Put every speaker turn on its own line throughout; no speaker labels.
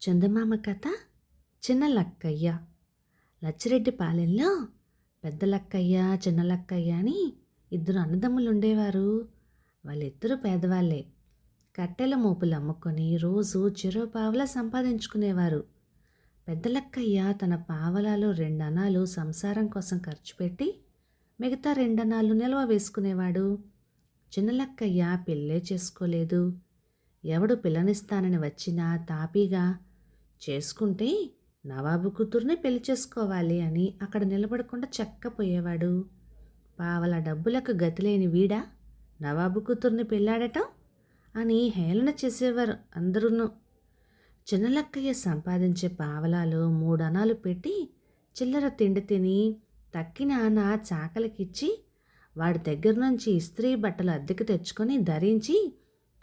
చందమామ కథ చిన్న లక్కయ్య. లచ్చిరెడ్డిపాలెంలో పెద్ద లక్కయ్య, చిన్న లక్కయ్య అని ఇద్దరు అన్నదమ్ములు ఉండేవారు. వాళ్ళిద్దరూ పేదవాళ్ళే. కట్టెల మోపులు అమ్ముకొని రోజు చెరో పావలా సంపాదించుకునేవారు. పెద్ద లక్కయ్య తన పావలాలో 2 అణాలు సంసారం కోసం ఖర్చు పెట్టి మిగతా 2 అణాలు నిల్వ వేసుకునేవాడు. చిన్న లక్కయ్య పెళ్ళే చేసుకోలేదు. ఎవడు పిల్లనిస్తానని వచ్చినా తాపీగా చేసుకుంటే నవాబు కూతుర్నే పెళ్లి చేసుకోవాలి అని అక్కడ నిలబడకుండా చెక్కపోయేవాడు. పావల డబ్బులకు గతిలేని వీడా నవాబు కూతుర్ని పెళ్ళాడటం అని హేళన చేసేవారు అందరూ. చిన్నలక్కయ్య సంపాదించే పావలాలో 3 అణాలు పెట్టి చిల్లర తిండి తిని తక్కిన అన చాకలికిచ్చి వాడి దగ్గర నుంచి ఇస్త్రీ బట్టలు అద్దెకి తెచ్చుకొని ధరించి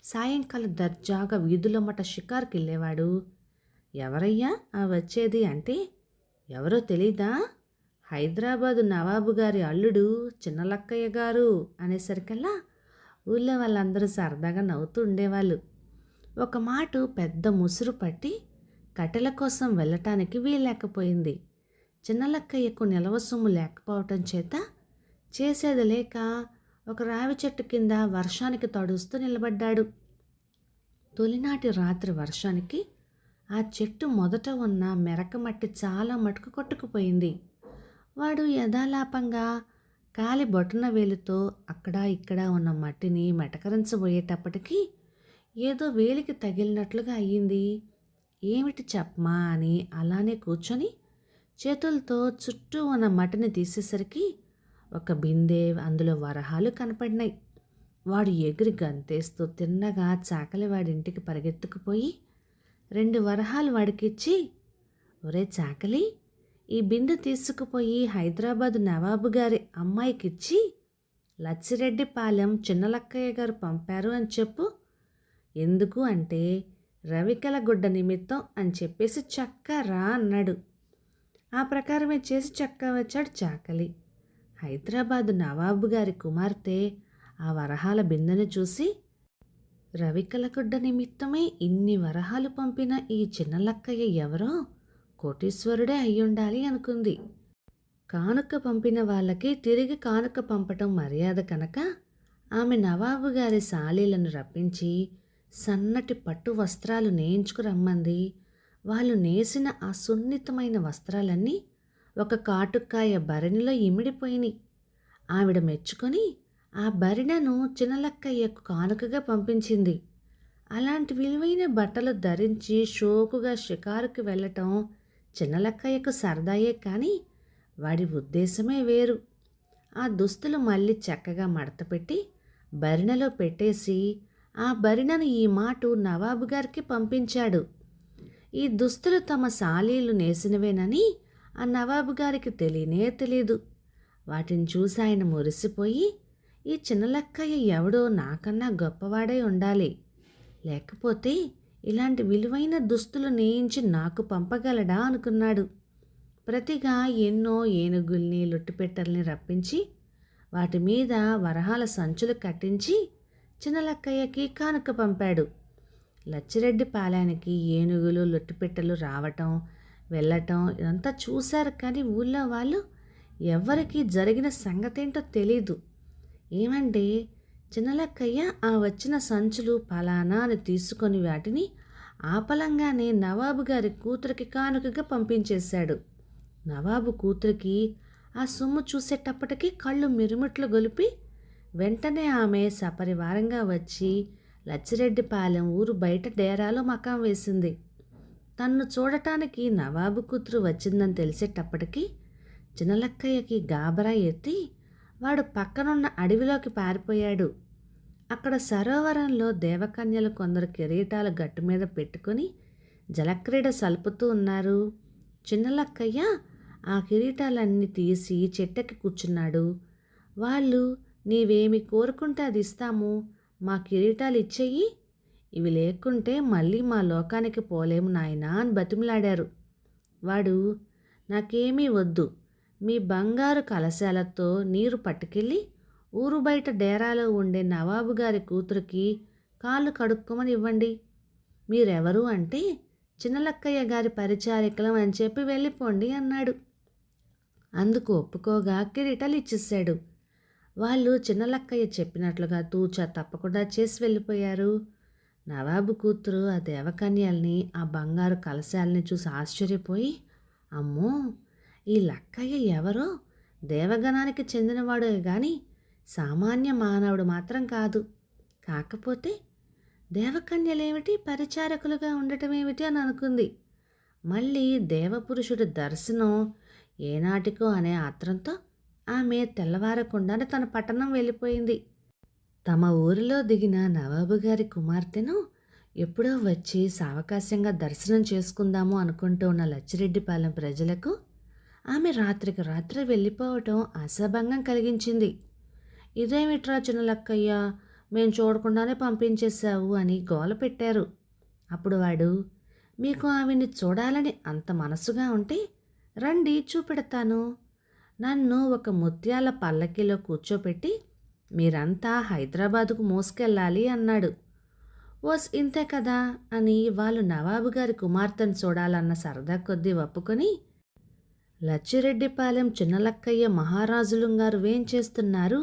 సాయంకాలం దర్జాగా వీధుల మట షికారుకి వెళ్ళేవాడు. ఎవరయ్యా ఆ వచ్చేది అంటే, ఎవరో తెలీదా? హైదరాబాదు నవాబు గారి అల్లుడు చిన్నలక్కయ్య గారు అనేసరికల్లా ఊళ్ళో వాళ్ళందరూ సరదాగా నవ్వుతూ ఉండేవాళ్ళు. ఒక మాట పెద్ద ముసురు పట్టి కట్టెల కోసం వెళ్ళటానికి వీలేకపోయింది. చిన్నలక్కయ్యకు నిలవ సొమ్ము లేకపోవటం చేత చేసేది లేక ఒక రావి చెట్టు కింద వర్షానికి తడుస్తూ నిలబడ్డాడు. తొలినాటి రాత్రి వర్షానికి ఆ చెట్టు మొదట ఉన్న మెరక మట్టి చాలా మటుకు కొట్టుకుపోయింది. వాడు యథాలాపంగా కాలి బొటన వేలుతో అక్కడ ఇక్కడ ఉన్న మట్టిని మెటకరించబోయేటప్పటికీ ఏదో వేలికి తగిలినట్లుగా అయ్యింది. ఏమిటి చెప్పమా అని అలానే కూర్చొని చేతులతో చుట్టూ ఉన్న మట్టిని తీసేసరికి ఒక బిందె, అందులో వరహాలు కనపడినాయి. వాడు ఎగిరి గంతేస్తూ తిన్నగా చాకలి వాడింటికి పరిగెత్తుకుపోయి 2 వరహాలు వాడికిచ్చి, ఒరే చాకలి, ఈ బిందె తీసుకుపోయి హైదరాబాదు నవాబు గారి అమ్మాయికిచ్చి లచ్చిరెడ్డిపాలెం చిన్నలక్కయ్య గారు పంపారు అని చెప్పు. ఎందుకు అంటే రవికల గుడ్డ నిమిత్తం అని చెప్పేసి చక్కా రా అన్నాడు. ఆ ప్రకారమే చేసి చక్కా వచ్చాడు చాకలి. హైదరాబాదు నవాబు గారి కుమార్తె ఆ వరహాల బిందెను చూసి, రవికలగుడ్డ నిమిత్తమే ఇన్ని వరహాలు పంపిన ఈ చిన్నలక్కయ్య ఎవరో కోటీశ్వరుడే అయ్యుండాలి అనుకుంది. కానుక పంపిన వాళ్ళకి తిరిగి కానుక పంపటం మర్యాద కనుక ఆమె నవాబు గారి సాలీలను రప్పించి సన్నటి పట్టు వస్త్రాలు నేయించుకురమ్మంది. వాళ్ళు నేసిన ఆ సున్నితమైన వస్త్రాలన్నీ ఒక కాటుకాయ భరణిలో ఇమిడిపోయినాయి. ఆవిడ మెచ్చుకొని ఆ భరిణను చిన్నలక్కయ్యకు కానుకగా పంపించింది. అలాంటి విలువైన బట్టలు ధరించి షోకుగా షికారుకి వెళ్ళటం చిన్నలక్కయ్యకు సరదాయే కానీ వాడి ఉద్దేశమే వేరు. ఆ దుస్తులు మళ్ళీ చక్కగా మడతపెట్టి భరిణలో పెట్టేసి ఆ భరిణను ఈ మాట నవాబు గారికి పంపించాడు. ఈ దుస్తులు తమ సాలీలు నేసినవేనని ఆ నవాబు గారికి తెలీదు. వాటిని చూసి ఆయన మురిసిపోయి, ఈ చిన్నలక్కయ్య ఎవడో నాకన్నా గొప్పవాడై ఉండాలి, లేకపోతే ఇలాంటి విలువైన దుస్తులు నేయించి నాకు పంపగలడా అనుకున్నాడు. ప్రతిగా ఎన్నో ఏనుగుల్ని లొట్టిపెట్టల్ని రప్పించి వాటి మీద వరహాల సంచులు కట్టించి చిన్నలక్కయ్యకి కానుక పంపాడు. లచ్చిరెడ్డిపాలెనికి ఏనుగులు లొట్టిపెట్టలు రావటం వెళ్ళటం ఇదంతా చూశారు, కానీ ఊళ్ళో వాళ్ళు ఎవరికి జరిగిన సంగతేంటో తెలీదు. ఏమంటే చిన్నలక్కయ్య ఆ వచ్చిన సంచులు పలానా అని తీసుకొని వాటిని ఆపలంగానే నవాబు గారి కూతురికి కానుకగా పంపించేశాడు. నవాబు కూతురికి ఆ సొమ్ము చూసేటప్పటికీ కళ్ళు మిరుమిట్లు గొలిపి వెంటనే ఆమె సపరివారంగా వచ్చి లచ్చిరెడ్డిపాలెం ఊరు బయట డేరాలో మకాం వేసింది. తన్ను చూడటానికి నవాబు కూతురు వచ్చిందని తెలిసేటప్పటికీ చిన్నలక్కయ్యకి గాబరా ఎత్తి వాడు పక్కనున్న అడవిలోకి పారిపోయాడు. అక్కడ సరోవరంలో దేవకన్యలు కొందరు కిరీటాలు గట్టు మీద పెట్టుకుని జలక్రీడ సలుపుతూ ఉన్నారు. చిన్నలక్కయ్య ఆ కిరీటాలన్నీ తీసి చెట్టెక్కి కూర్చున్నాడు. వాళ్ళు, నీవేమి కోరుకుంటే అది ఇస్తాము, మా కిరీటాలు ఇచ్చేయి, ఇవి లేకుంటే మళ్ళీ మా లోకానికి పోలేము నాయనా అని బతిమలాడారు. వాడు, నాకేమీ వద్దు, మీ బంగారు కలశాలతో నీరు పట్టుకెళ్ళి ఊరు బయట డేరాలో ఉండే నవాబు గారి కూతురికి కాళ్ళు కడుక్కోమని ఇవ్వండి. మీరెవరు అంటే చిన్నలక్కయ్య గారి పరిచారికలం అని చెప్పి వెళ్ళిపోండి అన్నాడు. అందుకు ఒప్పుకోగా కిరీటాలు ఇచ్చేశాడు. వాళ్ళు చిన్నలక్కయ్య చెప్పినట్లుగా తూచా తప్పకుండా చేసి వెళ్ళిపోయారు. నవాబు కూతురు ఆ దేవకన్యల్ని, ఆ బంగారు కలశాలని చూసి ఆశ్చర్యపోయి, అమ్మో, ఈ లక్కయ్య ఎవరో దేవగణానికి చెందినవాడే గాని సామాన్య మానవుడు మాత్రం కాదు. కాకపోతే దేవకన్యలేమిటి, పరిచారకులుగా ఉండటమేమిటి అని అనుకుంది. మళ్ళీ దేవపురుషుడి దర్శనం ఏనాటికో అనే ఆత్రంతో ఆమె తెల్లవారకుండానే తన పట్టణం వెళ్ళిపోయింది. తమ ఊరిలో దిగిన నవాబు గారి కుమార్తెను ఎప్పుడో వచ్చి సావకాశంగా దర్శనం చేసుకుందాము అనుకుంటూ ఉన్న లచ్చిరెడ్డిపాలెం ప్రజలకు ఆమె రాత్రికి రాత్రి వెళ్ళిపోవటం ఆశాభంగం కలిగించింది. ఇదేమిట్రా చిన్నలక్కయ్య, మేం చూడకుండానే పంపించేశావు అని గోల పెట్టారు. అప్పుడు వాడు, మీకు ఆమెని చూడాలని అంత మనసుగా ఉంటే రండి చూపెడతాను. నన్ను ఒక ముత్యాల పల్లకిలో కూర్చోపెట్టి మీరంతా హైదరాబాదుకు మోసుకెళ్ళాలి అన్నాడు. ఓస్ ఇంతే కదా అని వాళ్ళు నవాబు గారి కుమార్తెను చూడాలన్న సరదా కొద్దీ ఒప్పుకొని, లచ్చిరెడ్డిపాలెం చిన్నలక్కయ్య మహారాజులుంగారు వేం చేస్తున్నారు,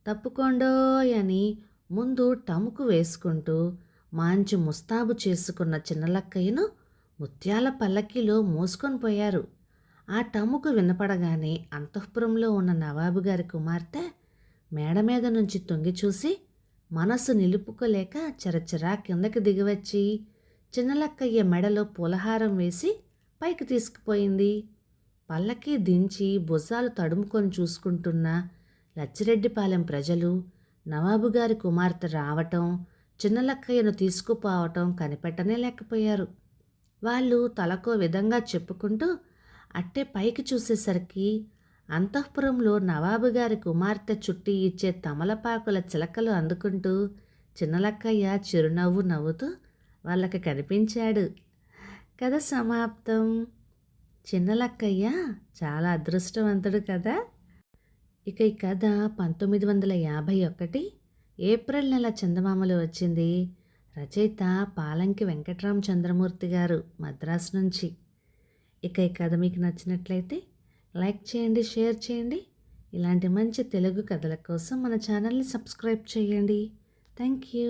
తప్పుకోండోయ్ అని ముందు టముకు వేసుకుంటూ మంచి ముస్తాబు చేసుకున్న చిన్నలక్కయ్యను ముత్యాల పల్లకీలో మోసుకొని పోయారు. ఆ టముకు వినపడగానే అంతఃపురంలో ఉన్న నవాబు గారి కుమార్తె మేడ మీద నుంచి తొంగి చూసి మనసు నిలుపుకోలేక చరచరా కిందకి దిగివచ్చి చిన్నలక్కయ్య మెడలో పూలహారం వేసి పైకి తీసుకుపోయింది. పల్లకి దించి భుజాలు తడుముకొని చూసుకుంటున్న లచ్చిరెడ్డిపాలెం ప్రజలు నవాబు గారి కుమార్తె రావటం, చిన్నలక్కయ్యను తీసుకుపోవటం కనిపెట్టనే లేకపోయారు. వాళ్ళు తలకో విధంగా చెప్పుకుంటూ అట్టే పైకి చూసేసరికి అంతఃపురంలో నవాబు గారి కుమార్తె చుట్టి ఇచ్చే తమలపాకుల చిలకలు అందుకుంటూ చిన్నలక్కయ్య చిరునవ్వు నవ్వుతూ వాళ్ళకి కనిపించాడు. కథ సమాప్తం. చిన్నలక్కయ్య చాలా అదృష్టవంతుడు కదా. ఇక ఈ కథ 1951 ఏప్రిల్ నెల చందమామలో వచ్చింది. రచయిత పాలంకి వెంకట్రామచంద్రమూర్తి గారు, మద్రాసు నుంచి. ఇక ఈ కథ మీకు నచ్చినట్లయితే లైక్ చేయండి, షేర్ చేయండి. ఇలాంటి మంచి తెలుగు కథల కోసం మన ఛానల్ని సబ్స్క్రైబ్ చేయండి. Thank you.